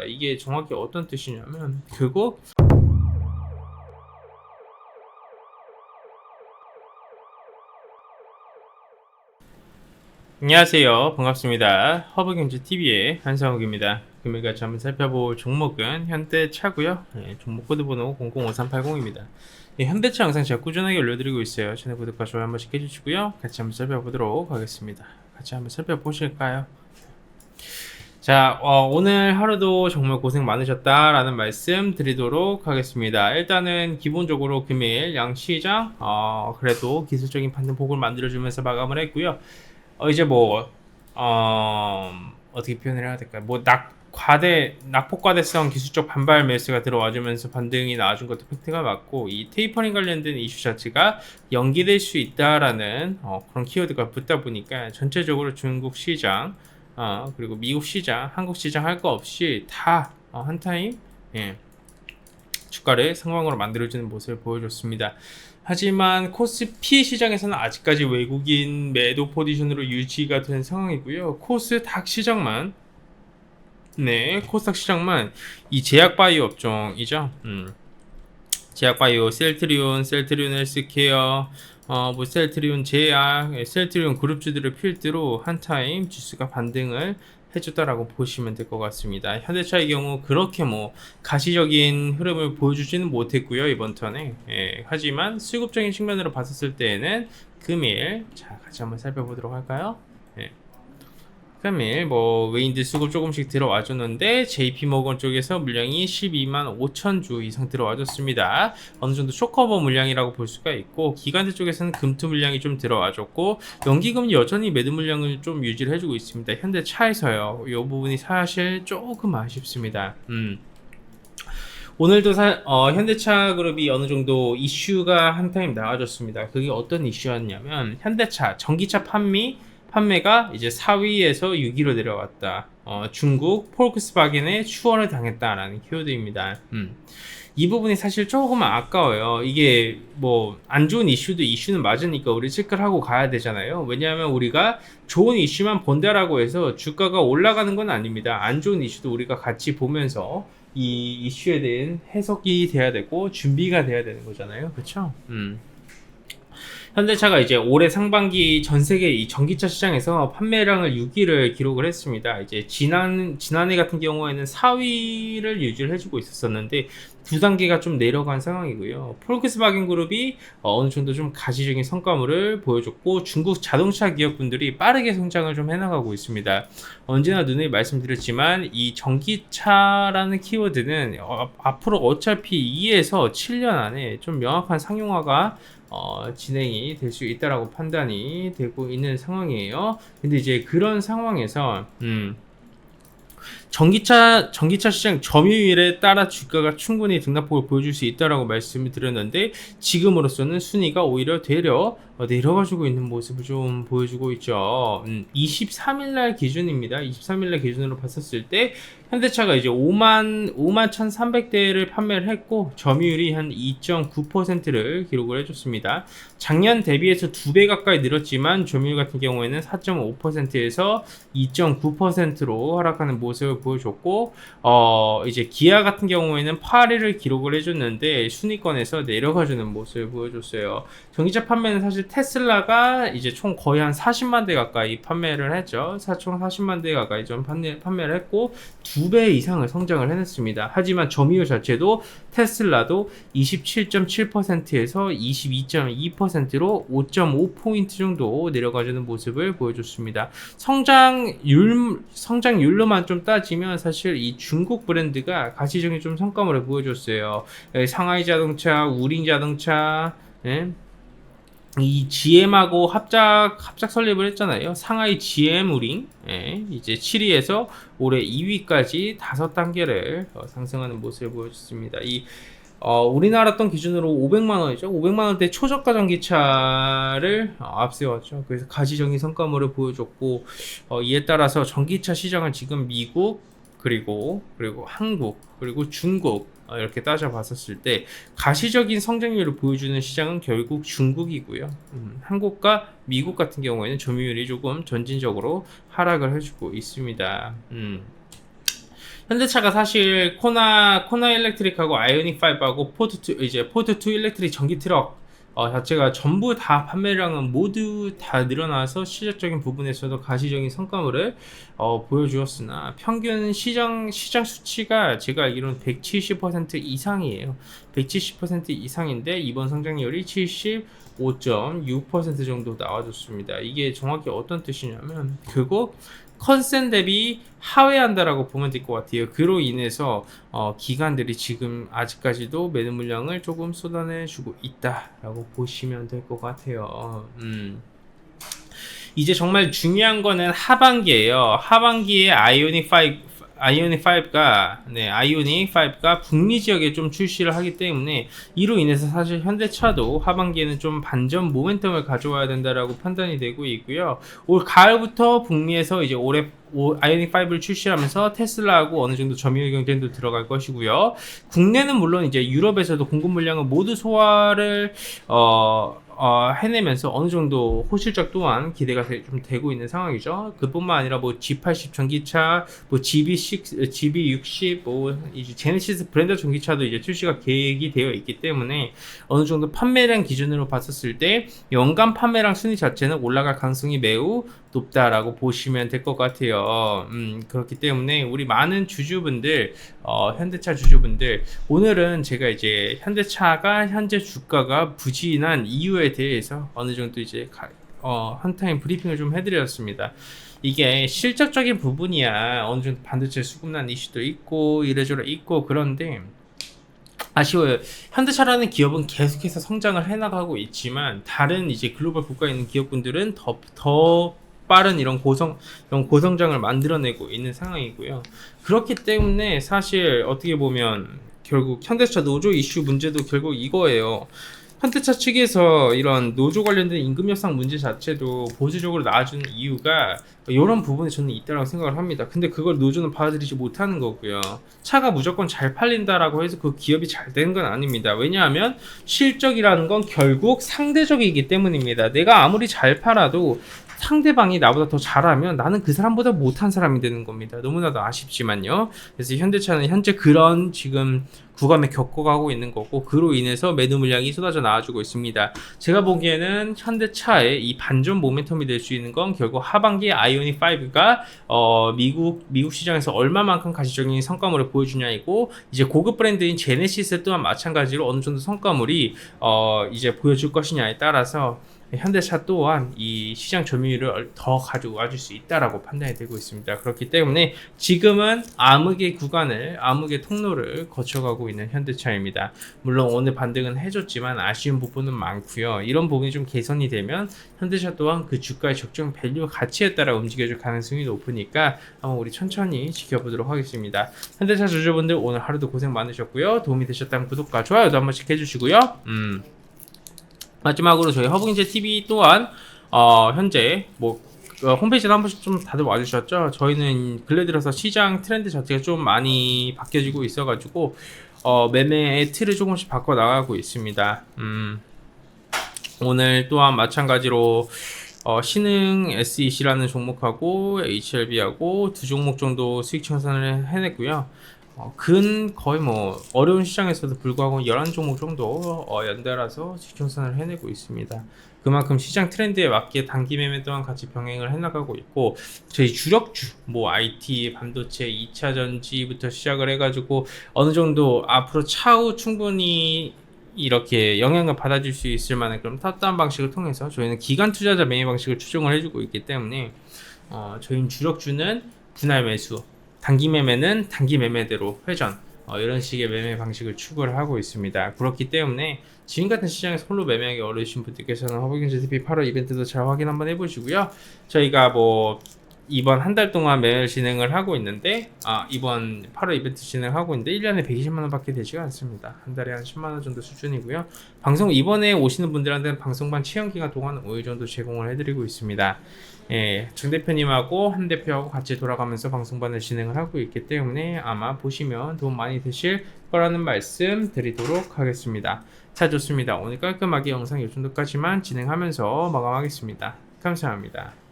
이게 정확히 어떤 뜻이냐면 그거 안녕하세요. 반갑습니다. 허브경제TV의 한상욱입니다. 금일같이 한번 살펴볼 종목은 현대차고요. 종목 코드번호 005380입니다. 현대차 영상 제가 꾸준하게 올려드리고 있어요. 채널 구독과 좋아요 한 번씩 해주시고요. 같이 한번 살펴보도록 하겠습니다. 같이 한번 살펴보실까요? 자, 오늘 하루도 정말 고생 많으셨다라는 말씀 드리도록 하겠습니다. 일단은 기본적으로 금일 양시장, 그래도 기술적인 판단 폭을 만들어주면서 마감을 했고요. 이제 어떻게 표현을 해야 될까요? 낙폭과대성 기술적 반발 매수가 들어와주면서 반등이 나와준 것도 팩트가 맞고, 이 테이퍼링 관련된 이슈 자체가 연기될 수 있다라는 그런 키워드가 붙다 보니까 전체적으로 중국 시장, 그리고 미국 시장, 한국 시장 할 거 없이 다 한 타임 주가를 상방으로 만들어주는 모습을 보여줬습니다. 하지만 코스피 시장에서는 아직까지 외국인 매도 포지션으로 유지가 된 상황이고요. 코스닥 시장만 이 제약바이오 업종이죠. 제약바이오, 셀트리온 헬스케어, 셀트리온 제약, 셀트리온 그룹주들을 필두로 한타임 지수가 반등을 해줬다라고 보시면 될 것 같습니다. 현대차의 경우 그렇게 가시적인 흐름을 보여주지는 못했고요, 이번 턴에. 하지만 수급적인 측면으로 봤었을 때에는 금일, 자, 같이 한번 살펴보도록 할까요? 금일 외인들 수급 조금씩 들어와줬는데 JP모건 쪽에서 물량이 12만 5천 주 이상 들어와줬습니다. 어느 정도 쇼커버 물량이라고 볼 수가 있고, 기관들 쪽에서는 금투 물량이 좀 들어와줬고, 연기금 여전히 매도 물량을 좀 유지를 해주고 있습니다. 현대차에서요, 이 부분이 사실 조금 아쉽습니다. 오늘도 현대차 그룹이 어느 정도 이슈가 한 타임 나와줬습니다. 그게 어떤 이슈였냐면, 현대차 전기차 판매가 이제 4위에서 6위로 내려왔다. 중국 폴크스바겐에 추월을 당했다라는 키워드입니다. 이 부분이 사실 조금 아까워요. 이게 안 좋은 이슈는 맞으니까 우리 체크를 하고 가야 되잖아요. 왜냐하면 우리가 좋은 이슈만 본다라고 해서 주가가 올라가는 건 아닙니다. 안 좋은 이슈도 우리가 같이 보면서 이 이슈에 대한 해석이 돼야 되고 준비가 돼야 되는 거잖아요. 그렇죠? 현대차가 이제 올해 상반기 전 세계 이 전기차 시장에서 판매량을 6위를 기록을 했습니다. 이제 지난해 같은 경우에는 4위를 유지를 해주고 있었는데 두 단계가 좀 내려간 상황이고요. 폴크스바겐 그룹이 어느 정도 좀 가시적인 성과물을 보여줬고, 중국 자동차 기업분들이 빠르게 성장을 좀 해나가고 있습니다. 언제나 누누이 말씀드렸지만 이 전기차라는 키워드는 앞으로 어차피 2에서 7년 안에 좀 명확한 상용화가 진행이 될 수 있다라고 판단이 되고 있는 상황이에요. 근데 이제 그런 상황에서 전기차 시장 점유율에 따라 주가가 충분히 등락폭을 보여줄 수 있다라고 말씀을 드렸는데, 지금으로서는 순위가 오히려 되려 내려가지고 있는 모습을 좀 보여주고 있죠. 23일날 기준입니다. 23일날 기준으로 봤었을 때 현대차가 이제 5만 1,300대를 판매를 했고, 점유율이 한 2.9%를 기록을 해줬습니다. 작년 대비해서 2배 가까이 늘었지만 점유율 같은 경우에는 4.5%에서 2.9%로 하락하는 모습을 보여줬고, 이제 기아 같은 경우에는 8위를 기록을 해줬는데 순위권에서 내려가주는 모습을 보여줬어요. 전기차 판매는 사실 테슬라가 이제 총 거의 한 40만 대 가까이 판매를 했죠. 총 40만 대 가까이 좀 판매를 했고 2배 이상을 성장을 해냈습니다. 하지만 점유율 자체도 테슬라도 27.7%에서 22.2%로 5.5포인트 정도 내려가주는 모습을 보여줬습니다. 성장률로만 좀 따지면 사실 이 중국 브랜드가 가시적인 좀 성과물을 보여줬어요. 상하이 자동차, 우링 자동차, 이 GM하고 합작 설립을 했잖아요. 상하이 GM 우링, 이제 7위에서 올해 2위까지 5단계를 상승하는 모습을 보여줬습니다. 우리나라 돈 기준으로 500만원이죠. 500만원대 초저가 전기차를 앞세웠죠. 그래서 가시적인 성과물을 보여줬고, 이에 따라서 전기차 시장은 지금 미국, 그리고 한국, 그리고 중국, 이렇게 따져봤었을 때 가시적인 성장률을 보여주는 시장은 결국 중국이고요. 한국과 미국 같은 경우에는 점유율이 조금 점진적으로 하락을 해주고 있습니다. 현대차가 사실 코나 일렉트릭하고 아이오닉 5하고 포트2 일렉트릭 전기 트럭 자체가 전부 다 판매량은 모두 다 늘어나서 실질적인 부분에서도 가시적인 성과물을 보여주었으나 평균 시장 수치가 제가 알기로는 170% 이상이에요. 170% 이상인데 이번 성장률이 75.6% 정도 나와줬습니다. 이게 정확히 어떤 뜻이냐면 그거 컨센 대비 하회한다라고 보면 될 것 같아요. 그로 인해서 기관들이 지금 아직까지도 매도 물량을 조금 쏟아내주고 있다라고 보시면 될 것 같아요. 이제 정말 중요한 거는 하반기예요. 하반기에 아이오닉 5가 북미 지역에 좀 출시를 하기 때문에 이로 인해서 사실 현대차도 하반기에는 좀 반전 모멘텀을 가져와야 된다라고 판단이 되고 있고요. 올 가을부터 북미에서 이제 아이오닉 5를 출시하면서 테슬라하고 어느 정도 점유율 경쟁도 들어갈 것이고요. 국내는 물론 이제 유럽에서도 공급 물량을 모두 소화를 해내면서 어느 정도 호실적 또한 기대가 좀 되고 있는 상황이죠. 그뿐만 아니라 뭐 G80 전기차, 뭐 GB60, 뭐 이제 제네시스 브랜드 전기차도 이제 출시가 계획이 되어 있기 때문에 어느 정도 판매량 기준으로 봤었을 때 연간 판매량 순위 자체는 올라갈 가능성이 매우 높다라고 보시면 될 것 같아요. 그렇기 때문에 우리 많은 주주분들, 현대차 주주분들, 오늘은 제가 이제 현대차가 현재 주가가 부진한 이유에 대해서 어느 정도 이제 한타임 브리핑을 좀 해드렸습니다. 이게 실적적인 부분이야. 어느 정도 반도체 수급난 이슈도 있고 이래저래 있고 그런데 아쉬워요. 현대차라는 기업은 계속해서 성장을 해나가고 있지만 다른 이제 글로벌 국가에 있는 기업군들은 더 빠른 이런 고성장을 만들어내고 있는 상황이고요. 그렇기 때문에 사실 어떻게 보면 결국 현대차 노조 이슈 문제도 결국 이거예요. 현대차 측에서 이런 노조 관련된 임금 협상 문제 자체도 보수적으로 나와주는 이유가 이런 부분에 저는 있다고 생각을 합니다. 근데 그걸 노조는 받아들이지 못하는 거고요. 차가 무조건 잘 팔린다라고 해서 그 기업이 잘 되는 건 아닙니다. 왜냐하면 실적이라는 건 결국 상대적이기 때문입니다. 내가 아무리 잘 팔아도 상대방이 나보다 더 잘하면 나는 그 사람보다 못한 사람이 되는 겁니다. 너무나도 아쉽지만요. 그래서 현대차는 현재 그런 지금 구간에 겪어가고 있는 거고 그로 인해서 매도 물량이 쏟아져 나와주고 있습니다. 제가 보기에는 현대차의 이 반전 모멘텀이 될 수 있는 건 결국 하반기 아이오닉 5가 미국 시장에서 얼마만큼 가시적인 성과물을 보여주냐이고 이제 고급 브랜드인 제네시스 또한 마찬가지로 어느 정도 성과물이 이제 보여줄 것이냐에 따라서 현대차 또한 이 시장 점유율을 더 가져와 줄 수 있다라고 판단이 되고 있습니다. 그렇기 때문에 지금은 암흑의 통로를 거쳐가고 있는 현대차입니다. 물론 오늘 반등은 해줬지만 아쉬운 부분은 많고요. 이런 부분이 좀 개선이 되면 현대차 또한 그 주가의 적정 밸류 가치에 따라 움직여줄 가능성이 높으니까 한번 우리 천천히 지켜보도록 하겠습니다. 현대차 주주분들 오늘 하루도 고생 많으셨고요. 도움이 되셨다면 구독과 좋아요도 한 번씩 해주시고요. 마지막으로 저희 허브경제 TV 또한 현재 홈페이지도 한 번씩 좀 다들 와주셨죠? 저희는 근래 들어서 시장 트렌드 자체가 좀 많이 바뀌어지고 있어가지고 매매의 틀을 조금씩 바꿔 나가고 있습니다. 오늘 또한 마찬가지로 신흥 SEC라는 종목하고 HLB하고 두 종목 정도 수익 청산을 해냈고요. 거의 어려운 시장에서도 불구하고 11종목 정도 연달아서 직전선을 해내고 있습니다. 그만큼 시장 트렌드에 맞게 단기 매매 또한 같이 병행을 해나가고 있고 저희 주력주 IT, 반도체, 2차 전지부터 시작을 해가지고 어느 정도 앞으로 차후 충분히 이렇게 영향을 받아줄 수 있을 만한 그런 탑다운 방식을 통해서 저희는 기간 투자자 매매 방식을 추종을 해주고 있기 때문에 저희는 주력주는 분할 매수, 단기 매매는 단기 매매대로 회전 이런 식의 매매 방식을 추구를 하고 있습니다. 그렇기 때문에 지금 같은 시장에서 홀로 매매하기 어려우신 분들께서는 허브경제 TV 8월 이벤트도 잘 확인 한번 해보시고요. 저희가 이번 한 달 동안 매일 진행을 하고 있는데 이번 8월 이벤트 진행하고 있는데 1년에 120만원 밖에 되지가 않습니다. 한 달에 한 10만원 정도 수준이고요. 방송 이번에 오시는 분들한테는 방송반 체험기간 동안 5일 정도 제공을 해드리고 있습니다. 정 대표님하고 한 대표하고 같이 돌아가면서 방송반을 진행을 하고 있기 때문에 아마 보시면 도움 많이 되실 거라는 말씀 드리도록 하겠습니다. 자, 좋습니다. 오늘 깔끔하게 영상 이 정도까지만 진행하면서 마감하겠습니다. 감사합니다.